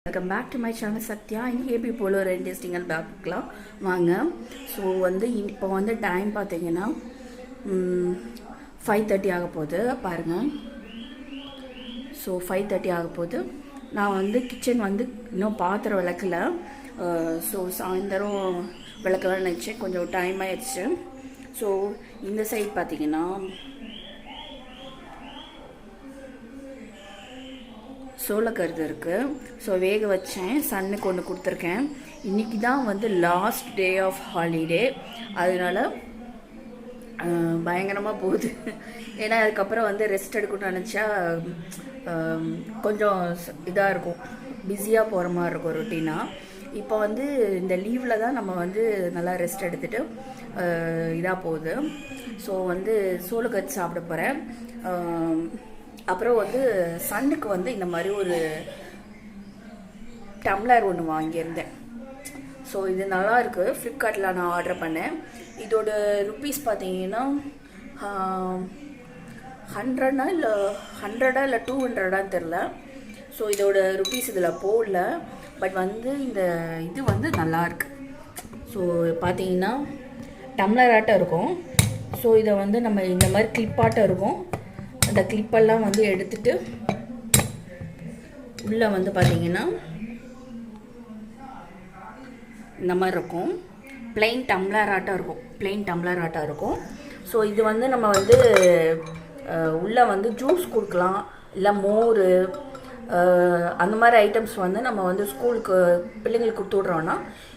Welcome back to my channel Sathya. இங்கே போல ஒரு இன்ட்ரெஸ்டிங்கான பார்க்கலாம் வாங்க. ஸோ வந்து இப்போ வந்து டைம் பார்த்தீங்கன்னா 5:30 ஆக போகுது பாருங்கள். ஸோ 5:30 ஆக போகுது. நான் வந்து கிச்சன் வந்து இன்னும் பாத்திரம் விளக்கல. ஸோ சாயந்தரம் விளக்கலாம்னு நினச்சேன், கொஞ்சம் டைம் ஆயிடுச்சு. ஸோ இந்த சைட் பார்த்தீங்கன்னா சோளக்கருது இருக்குது. ஸோ வேக வச்சேன், சன்னுக்கு ஒன்று கொடுத்துருக்கேன். இன்றைக்கி தான் வந்து லாஸ்ட் டே ஆஃப் ஹாலிடே, அதனால் பயங்கரமாக போகுது. ஏன்னா அதுக்கப்புறம் வந்து ரெஸ்ட் எடுக்கணும்னு நினச்சா கொஞ்சம் இதாக இருக்கும், பிஸியாக போகிற மாதிரி இருக்கும் ரொட்டீனாக. இப்போ வந்து இந்த லீவில் தான் நம்ம வந்து நல்லா ரெஸ்ட் எடுத்துகிட்டு இதாக போகுது. ஸோ வந்து சோளக்கருது சாப்பிட போகிறேன். அப்புறம் வந்து சன்னுக்கு வந்து இந்த மாதிரி ஒரு டம்ளர் ஒன்று வாங்கியிருந்தேன். ஸோ இது நல்லா இருக்குது, ஃப்ளிப்கார்ட்டில் நான் ஆர்டர் பண்ணேன். இதோட ருப்பீஸ் பார்த்தீங்கன்னா 100 இல்லை 200 தெரில. ஸோ இதோட ருப்பீஸ் இதில் போடல, பட் வந்து இந்த இது வந்து நல்லாயிருக்கு. ஸோ பார்த்தீங்கன்னா டம்ளர் ஆட்டம் இருக்கும். ஸோ இதை வந்து நம்ம இந்த மாதிரி கிளிப்பாட்டம் இருக்கும். அந்த கிளிப்பெல்லாம் வந்து எடுத்துட்டு உள்ளே வந்து பார்த்தீங்கன்னா இந்த மாதிரி இருக்கும். பிளெயின் டம்ளர் ஆட்டம் இருக்கும். ஸோ இது வந்து நம்ம வந்து உள்ளே வந்து ஜூஸ் கொடுக்கலாம், இல்லை மோர் அந்த மாதிரி ஐட்டம்ஸ் வந்து நம்ம வந்து ஸ்கூலுக்கு பிள்ளைங்களுக்கு கொடுத்து விட்றோன்னா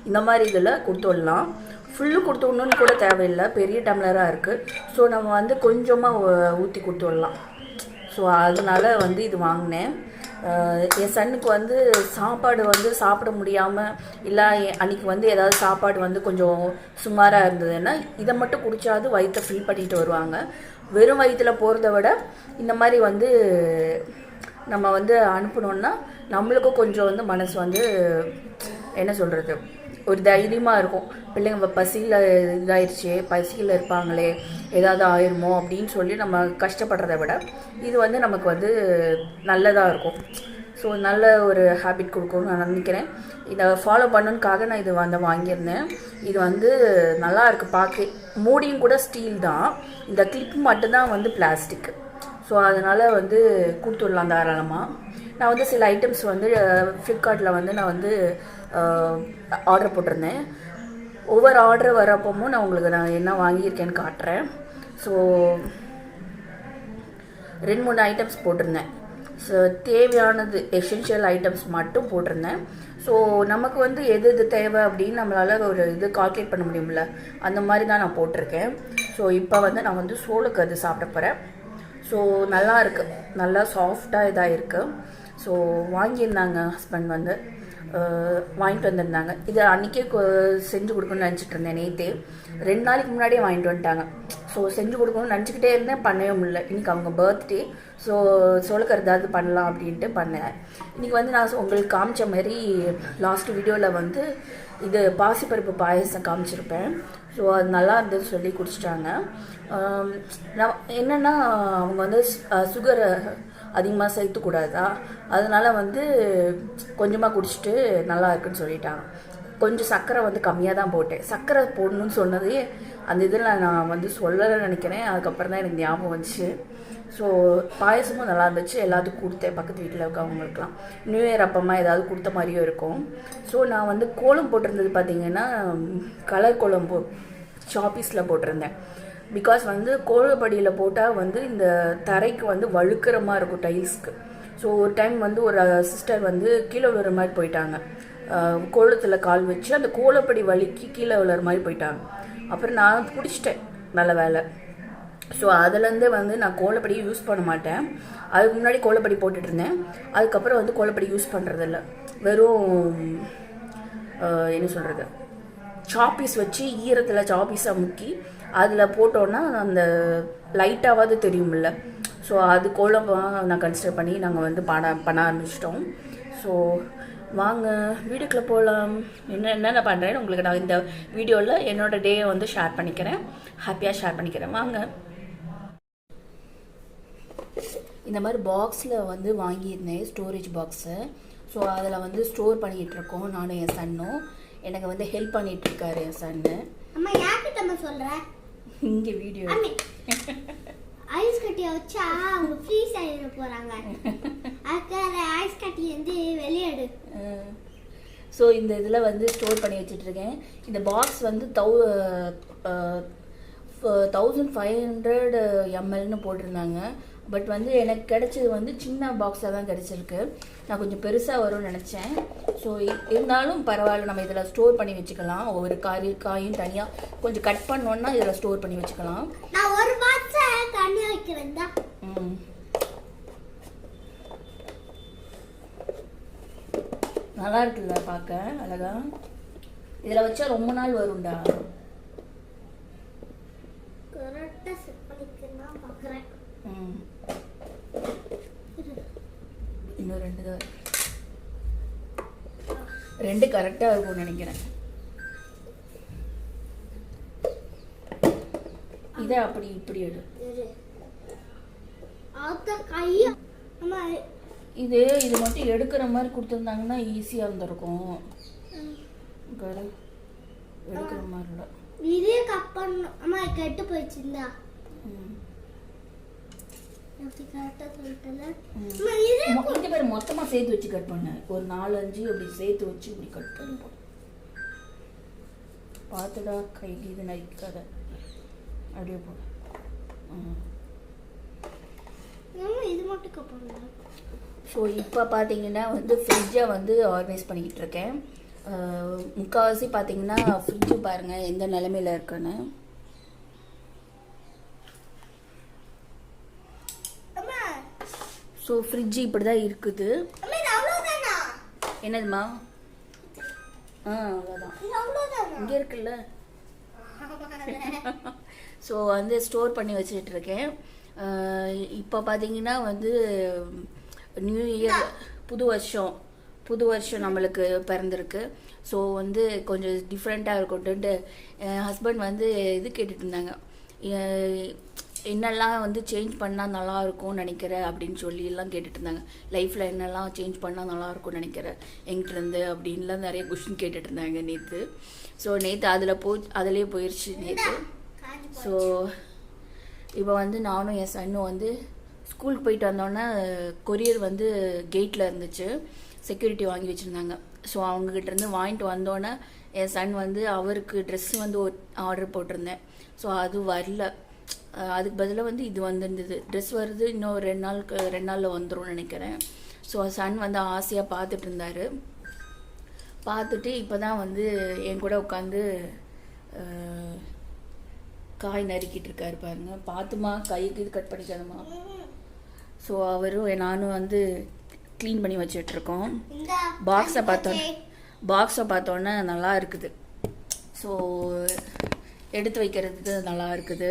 இந்த மாதிரி இதில் கொடுத்து விடலாம். ஃபுல்லு கொடுத்து விடணுன்னு கூட தேவையில்லை, பெரிய டம்ளராக இருக்குது. ஸோ நம்ம வந்து கொஞ்சமாக ஊற்றி கொடுத்து விடலாம். ஸோ அதனால் வந்து இது வாங்கினேன். என் சன்னுக்கு வந்து சாப்பாடு வந்து சாப்பிட முடியாமல், இல்லை அன்றைக்கி வந்து ஏதாவது சாப்பாடு வந்து கொஞ்சம் சுமாராக இருந்ததுன்னா இதை மட்டும் குடித்தாது வயிற்றை ஃபில் பண்ணிட்டு வருவாங்க. வெறும் வயிற்றில் போகிறத விட இந்த மாதிரி வந்து நம்ம வந்து அனுப்பினோன்னா நம்மளுக்கும் கொஞ்சம் வந்து மனசு வந்து என்ன சொல்கிறது, ஒரு தைரியமாக இருக்கும். பிள்ளைங்க பசியில் இதாகிடுச்சு, பசியில் இருப்பாங்களே, ஏதாவது ஆயிருமோ அப்படின்னு சொல்லி நம்ம கஷ்டப்படுறத விட இது வந்து நமக்கு வந்து நல்லதாக இருக்கும். ஸோ நல்ல ஒரு ஹேபிட் கொடுக்கணும்னு நான் நினைக்கிறேன். இதை ஃபாலோ பண்ணணுக்காக நான் இது வந்து வாங்கியிருந்தேன். இது வந்து நல்லா இருக்குது பார்க்க. மூடியும் கூட ஸ்டீல் தான், இந்த கிளிப் மட்டும்தான் வந்து பிளாஸ்டிக். ஸோ அதனால் வந்து கொடுத்துடலாம் தாராளமாக. நான் வந்து சில ஐட்டம்ஸ் வந்து ஃப்ளிப்கார்ட்டில் வந்து நான் வந்து ஆர்டர் போட்டிருந்தேன். ஒவ்வொரு ஆர்டர் வரப்பவும் நான் உங்களுக்கு என்ன வாங்கியிருக்கேன்னு காட்டுறேன். ஸோ 2-3 ஐட்டம்ஸ் போட்டிருந்தேன். ஸோ தேவையானது எசென்ஷியல் ஐட்டம்ஸ் மட்டும் போட்டிருந்தேன். ஸோ நமக்கு வந்து எது தேவை அப்படின்னு நம்மளால் ஒரு இது கால்குலேட் பண்ண முடியும்ல, அந்த மாதிரி தான் நான் போட்டிருக்கேன். ஸோ இப்போ வந்து நான் வந்து சோளக்கருது சாப்பிட போகிறேன். ஸோ நல்லா இருக்குது, நல்லா சாஃப்டாக இதாக இருக்குது. ஸோ வாங்கியிருந்தாங்க, ஹஸ்பண்ட் வந்து வாங்கிட்டு வந்திருந்தாங்க. இதை அன்றைக்கே செஞ்சு கொடுக்கணும்னு நினச்சிட்டு இருந்தேன். நேற்றே 2 நாளைக்கு முன்னாடியே வாங்கிட்டு வந்துட்டாங்க. ஸோ செஞ்சு கொடுக்கணும்னு நினச்சிக்கிட்டே இருந்தேன், பண்ணவே முடியல. இன்றைக்கி அவங்க பர்த்டே, ஸோ சோளக்கருதாவது பண்ணலாம் அப்படின்ட்டு பண்ணேன். இன்றைக்கி வந்து நான் உங்களுக்கு காமிச்ச மாதிரி லாஸ்ட் வீடியோவில் வந்து இது பாசிப்பருப்பு பாயசம் காமிச்சிருப்பேன். ஸோ அது நல்லா இருந்தது சொல்லி குடிச்சிட்டாங்க. நான் என்னென்னா அவங்க வந்து சுகரை அதிகமாக சேர்த்துக்கூடாதா, அதனால் வந்து கொஞ்சமாக குடிச்சிட்டு நல்லா இருக்குன்னு சொல்லிட்டாங்க. கொஞ்சம் சர்க்கரை வந்து கம்மியாக தான் போட்டேன். சர்க்கரை போடணும்னு சொன்னதே அந்த இதில் நான் வந்து சொல்லலைன்னு நினைக்கிறேன். அதுக்கப்புறம் தான் எனக்கு ஞாபகம் வந்துச்சு. ஸோ பாயசமும் நல்லா இருந்துச்சு, எல்லாத்துக்கும் கொடுத்தேன். பக்கத்து வீட்டில் இருக்கவங்களுக்குலாம் நியூ இயர் அப்பமா ஏதாவது கொடுத்த மாதிரியும் இருக்கும். ஸோ நான் வந்து கோலம் போட்டிருந்தது பார்த்திங்கன்னா கலர் கோலம் ஷாப்பீஸில் போட்டிருந்தேன். பிகாஸ் வந்து கோலப்படியில் போட்டால் வந்து இந்த தரைக்கு வந்து வழுக்கிற மாதிரி இருக்கும், டைல்ஸ்க்கு. ஸோ ஒரு டைம் வந்து ஒரு சிஸ்டர் வந்து கீழே விழுற மாதிரி போயிட்டாங்க. கோலத்தில் கால் வச்சு அந்த கோலப்படி வலிக்கு கீழே விழுற மாதிரி போயிட்டாங்க. அப்புறம் நான் பிடிச்சிட்டேன், நல்ல வேலை. ஸோ அதுலேருந்தே வந்து நான் கோலப்படியை யூஸ் பண்ண மாட்டேன். அதுக்கு முன்னாடி கோலப்படி போட்டுட்டு இருந்தேன். அதுக்கப்புறம் வந்து கோலப்படி யூஸ் பண்ணுறதில்ல. வெறும் என்ன சொல்கிறது, சாப்பீஸ் வச்சு ஈரத்தில் சாப்பீஸை முக்கி அதில் போட்டோன்னா அந்த லைட்டாவது தெரியுமில்ல. ஸோ அது கோலம் நான் கன்சிடர் பண்ணி நாங்கள் வந்து பண்ண ஆரம்பிச்சிட்டோம். ஸோ வாங்க வீடியோக்குள்ளே போகலாம். என்னென்ன பண்ணுறேன்னு உங்களுக்கு நான் இந்த வீடியோவில் என்னோடய டேயை வந்து ஷேர் பண்ணிக்கிறேன், ஹாப்பியாக ஷேர் பண்ணிக்கிறேன். வாங்க. இந்த மாதிரி பாக்ஸில் வந்து வாங்கியிருந்தேன், ஸ்டோரேஜ் பாக்ஸு. ஸோ அதில் வந்து ஸ்டோர் பண்ணிகிட்ருக்கோம் நானும் என் சன்னும். எனக்கு வந்து ஹெல்ப் பண்ணிகிட்ருக்காரு என் சன்னு. அம்மா யார்கிட்ட சொல்கிறேன் இங்கே வீடியோ ஐஸ் கட்டியை வச்சா அவங்க ஃப்ரீஸ் ஆகிட போகிறாங்க. அதுக்காக ஐஸ் கட்டிலேருந்து வெளியேடு. ஸோ இந்த இதில் வந்து ஸ்டோர் பண்ணி வச்சிட்ருக்கேன். இந்த பாக்ஸ் வந்து 1500 mlன்னு போட்டிருந்தாங்க. பட் வந்து எனக்கு கிடைச்சது வந்து சின்ன பாக்ஸாக தான் கிடச்சிருக்கு. நான் கொஞ்சம் பெருசாக வரும்னு நினச்சேன். ஸோ இருந்தாலும் பரவாயில்ல, நம்ம இதில் ஸ்டோர் பண்ணி வச்சுக்கலாம். ஒவ்வொரு காயும் தனியாக கொஞ்சம் கட் பண்ணோன்னா இதில் ஸ்டோர் பண்ணி வச்சுக்கலாம். நான் ஒரு பாக்ஸை தனியாக வைக்கிறேன் தான். நல்லா இருக்குல்ல பார்க்க அழகா. இதில் வச்சா ரொம்ப நாள் வரும்டா. கரெக்டாக செட் பண்ணிக்கலாம் பார்க்குறேன். இன்னும் 2 தான், 2 கரெக்டாக இருக்கும்னு நினைக்கிறேன். இதை அப்படி இப்படி எடு. இது மட்டும் எடுக்கிற மாதிரி கொடுத்துருந்தாங்கன்னா ஈஸியாக இருந்திருக்கும். எடுக்கிற மாதிரி இல்லை. இதே கட் பண்ணணும். அம்மா கெட்டு போயிடுச்சுந்தா. மொத்தமா சேர்த்து வச்சு கட் பண்ண. ஒரு 4-5 அப்படி சேர்த்து வச்சு இப்படி கட் பண்ண. பார்த்துடா கைக்கு இது நைக்காத. அப்படியே போ. இது மட்டும் கட் பண்ண. ஸோ இப்போ பார்த்தீங்கன்னா வந்து ஃப்ரிட்ஜை வந்து ஆர்கனைஸ் பண்ணிக்கிட்டு இருக்கேன். முக்கால்வாசி பார்த்தீங்கன்னா ஃப்ரிட்ஜு பாருங்கள் எந்த நிலைமையில் இருக்குன்னு. ஸோ ஃப்ரிட்ஜு இப்படி தான் இருக்குது. என்னதுமா? அவ்வளோதான் இங்கே இருக்குல்ல. ஸோ வந்து ஸ்டோர் பண்ணி வச்சுட்ருக்கேன். இப்போ பார்த்தீங்கன்னா வந்து நியூ இயர், புது வருஷம் நம்மளுக்கு பிறந்திருக்கு. ஸோ வந்து கொஞ்சம் டிஃப்ரெண்ட்டாக இருக்கட்டும்ட்டு என் ஹஸ்பண்ட் வந்து இது கேட்டுட்டு இருந்தாங்க, என்னெல்லாம் வந்து சேஞ்ச் பண்ணால் நல்லாயிருக்கும்னு நினைக்கிற அப்படின்னு சொல்லிலாம் கேட்டுட்டு இருந்தாங்க. லைஃப்பில் என்னெல்லாம் சேஞ்ச் பண்ணால் நல்லாயிருக்கும்னு நினைக்கிற எங்கிட்டருந்து அப்படின்லாம் நிறைய கொஷின் கேட்டுட்டு இருந்தாங்க நேற்று. ஸோ நேற்று அதிலே போயிடுச்சு நேற்று. ஸோ இப்போ வந்து நானும் என் சன்னும் வந்து ஸ்கூலுக்கு போயிட்டு வந்தோடனே கொரியர் வந்து கேட்டில் இருந்துச்சு, செக்யூரிட்டி வாங்கி வச்சுருந்தாங்க. ஸோ அவங்ககிட்டருந்து வாங்கிட்டு வந்தோடனே என் சன் வந்து அவருக்கு ட்ரெஸ்ஸு வந்து ஆர்டர் போட்டிருந்தேன். ஸோ அது வரல. அதுக்கு பதிலாக வந்து இது வந்துருந்தது. ட்ரெஸ் வருது, இன்னும் 2 நாளில் வந்துடும் நினைக்கிறேன். ஸோ சன் வந்து ஆசையாக பார்த்துட்டு இருந்தார். பார்த்துட்டு இப்போ தான் வந்து என் கூட உட்காந்து காய் நறுக்கிட்டு இருக்காரு பாருங்க. பார்த்துமா கைக்கு இது கட் பண்ணிக்காதம்மா. ஸோ அவரும் நானும் வந்து க்ளீன் பண்ணி வச்சிட்ருக்கோம். பாக்ஸை பார்த்தோன்னே நல்லா இருக்குது. ஸோ எடுத்து வைக்கிறதுக்கு நல்லா இருக்குது.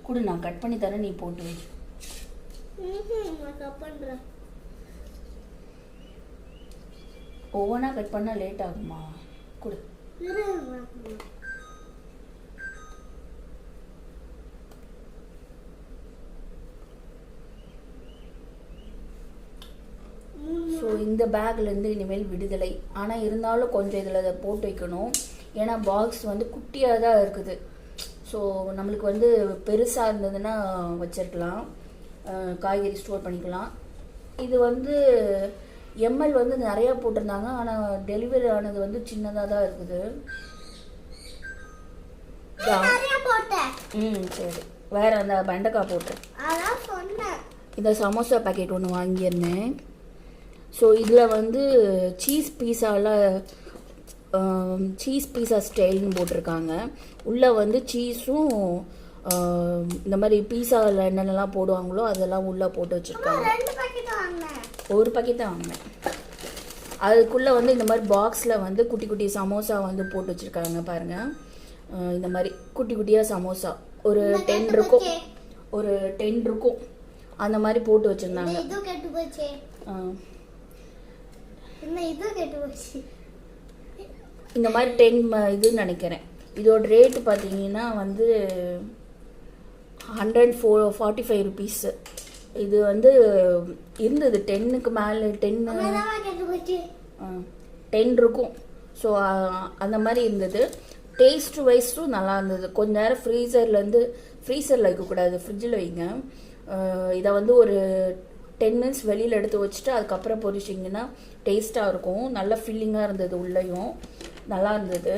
கூட நான் கட் பண்ணி தரேன், நீ போட்டு வை. ஒவ்வொன்றா கட் பண்ணா லேட் ஆகுமா? கொடு. ஸோ இந்த பேக்லேருந்து இனிமேல் விடுதலை. ஆனால் இருந்தாலும் கொஞ்சம் இதில் போட்டு வைக்கணும். ஏன்னா பாக்ஸ் வந்து குட்டியாக தான் இருக்குது. ஸோ நம்மளுக்கு வந்து பெருசாக இருந்ததுன்னா வச்சிருக்கலாம், காய்கறி ஸ்டோர் பண்ணிக்கலாம். இது வந்து எம்எல் வந்து நிறையா போட்டிருந்தாங்க, ஆனால் டெலிவரி ஆனது வந்து சின்னதாக தான் இருக்குது. சரி, வேற அந்த வெண்டைக்காய் போட்டு இந்த சமோசா பேக்கெட் ஒன்று வாங்கியிருந்தேன். ஸோ இதில் வந்து சீஸ் பீஸா ஸ்டைல்னு போட்டிருக்காங்க. உள்ளே வந்து சீஸும் இந்த மாதிரி பீஸாவில் என்னென்னலாம் போடுவாங்களோ அதெல்லாம் உள்ளே போட்டு வச்சுருக்காங்க. ஒரு பாக்கெட் தான் வாங்கினேன். அதுக்குள்ளே வந்து இந்த மாதிரி பாக்ஸில் வந்து குட்டி குட்டி சமோசா வந்து போட்டு வச்சுருக்காங்க பாருங்கள். இந்த மாதிரி குட்டி குட்டியாக சமோசா ஒரு 10 இருக்கும், ஒரு 10 இருக்கும், அந்த மாதிரி போட்டு வச்சுருந்தாங்க. இந்த மாதிரி 10 இதுன்னு நினைக்கிறேன். இதோட ரேட்டு பார்த்தீங்கன்னா வந்து 145 ருபீஸு. இது வந்து இருந்தது 10க்கு மேலே 10 இருக்கும். ஸோ அந்த மாதிரி இருந்தது. டேஸ்ட் வைஸும் நல்லா இருந்தது. கொஞ்ச நேரம் ஃப்ரீசரில் வைக்கக்கூடாது, ஃப்ரிட்ஜில் வைங்க. இதை வந்து ஒரு 10 மினிட்ஸ் வெளியில் எடுத்து வச்சுட்டு அதுக்கப்புறம் பொரிச்சிங்கன்னா டேஸ்ட்டாக இருக்கும். நல்ல ஃபில்லிங்காக இருந்தது, உள்ளேயும் நல்லா இருந்தது.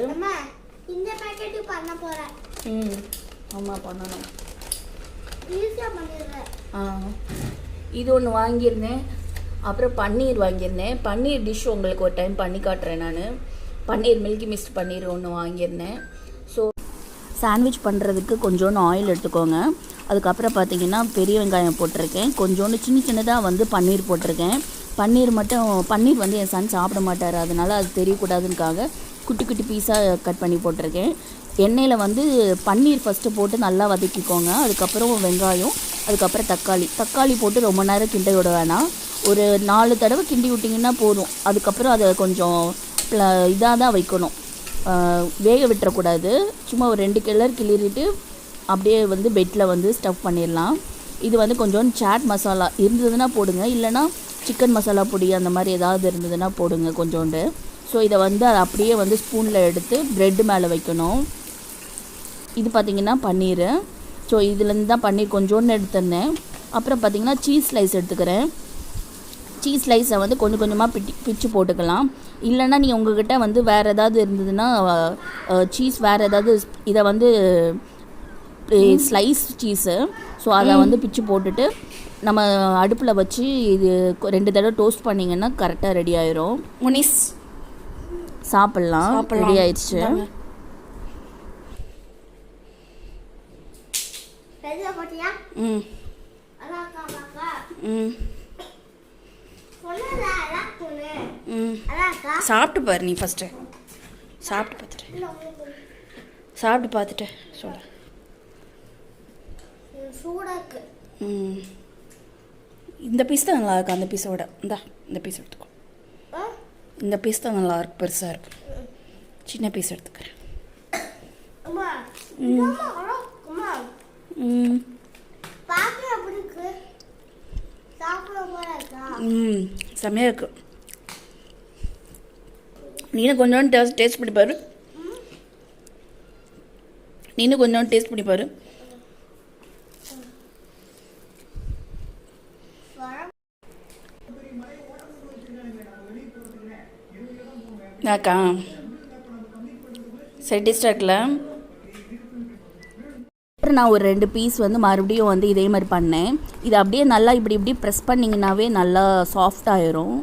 இந்த பேக்கெட் பண்ண போறேன். ஆமாம் பண்ணணும். ஈஸியா பண்ணிடுறேன். இது ஒன்று வாங்கியிருந்தேன். அப்புறம் பன்னீர் வாங்கியிருந்தேன். பன்னீர் டிஷ் உங்களுக்கு ஒரு டைம் பண்ணி காட்டுறேன். நான் பன்னீர் மில்கி மிஸ்ட் பன்னீர் ஒன்று வாங்கியிருந்தேன். ஸோ சாண்ட்விச் பண்ணுறதுக்கு கொஞ்சோண்டு ஆயில் எடுத்துக்கோங்க. அதுக்கப்புறம் பார்த்தீங்கன்னா பெரிய வெங்காயம் போட்டிருக்கேன். கொஞ்சோண்டு சின்னதாக வந்து பன்னீர் போட்டிருக்கேன். பன்னீர் வந்து என் சன் சாப்பிட மாட்டார், அதனால் அது தெரியக்கூடாதுன்னுக்காக குட்டி குட்டி பீஸாக கட் பண்ணி போட்டிருக்கேன். எண்ணெயில் வந்து பன்னீர் ஃபஸ்ட்டு போட்டு நல்லா வதக்கிக்கோங்க. அதுக்கப்புறம் வெங்காயம், அதுக்கப்புறம் தக்காளி போட்டு ரொம்ப நேரம் கிண்ட விட வேணாம். ஒரு 4 தடவை கிண்டி விட்டிங்கன்னா போதும். அதுக்கப்புறம் அதை கொஞ்சம் இதாக தான் வைக்கணும், வேக விட்டுறக்கூடாது. சும்மா ஒரு 2 கிளறிட்டு அப்படியே வந்து பெட்டில் வந்து ஸ்டஃப் பண்ணிடலாம். இது வந்து கொஞ்சம் சாட் மசாலா இருந்ததுன்னா போடுங்க, இல்லைனா சிக்கன் மசாலா பொடி அந்த மாதிரி ஏதாவது இருந்ததுன்னா போடுங்க கொஞ்சோண்டு. ஸோ இதை வந்து அதை அப்படியே வந்து ஸ்பூனில் எடுத்து ப்ரெட்டு மேலே வைக்கணும். இது பார்த்திங்கன்னா பன்னீர். ஸோ இதுலேருந்து தான் பன்னீர் கொஞ்சோண்டு எடுத்துருந்தேன். அப்புறம் பார்த்திங்கன்னா சீஸ் ஸ்லைஸ் எடுத்துக்கிறேன். சீஸ் ஸ்லைஸை வந்து கொஞ்சம் கொஞ்சமாக பிச்சு போட்டுக்கலாம். இல்லைன்னா நீங்கள் உங்கள்கிட்ட வந்து வேறு ஏதாவது இருந்ததுன்னா சீஸ் வேறு ஏதாவது, இதை வந்து ஸ்லைஸ் சீஸு, ஸோ அதை வந்து பிச்சு போட்டுட்டு நம்ம அடுப்பில் வச்சு இது 2 தடவை டோஸ்ட் பண்ணிங்கன்னா கரெக்டாக ரெடி ஆயிரும். முனிஸ் சாப்பிட்லாம். ரெடி ஆயிடுச்சு. சாப்பிட்டு பாரு நீ ஃபஸ்ட்டு. சாப்பிட்டு பார்த்துட்டு சொல்ல. இந்த பீஸ் தான் நல்லா இருக்கு. அந்த பீஸோட இந்த பீஸ் எடுத்துக்கோ. இந்த பீஸ் தான் நல்லா இருக்கு, பெருசாக இருக்கு. சின்ன பீஸ் எடுத்துக்கிறேன். செம்மையாக இருக்கு. நீனும் கொஞ்சோண்டு டேஸ்ட் பண்ணி பாரு. அக்கா சரி டேஸ்டாக இருக்குல்ல. அப்புறம் நான் ஒரு 2 பீஸ் வந்து மறுபடியும் வந்து இதே மாதிரி பண்ணேன். இது அப்படியே நல்லா இப்படி ப்ரெஸ் பண்ணிங்கன்னாவே நல்லா சாஃப்டாகிடும்.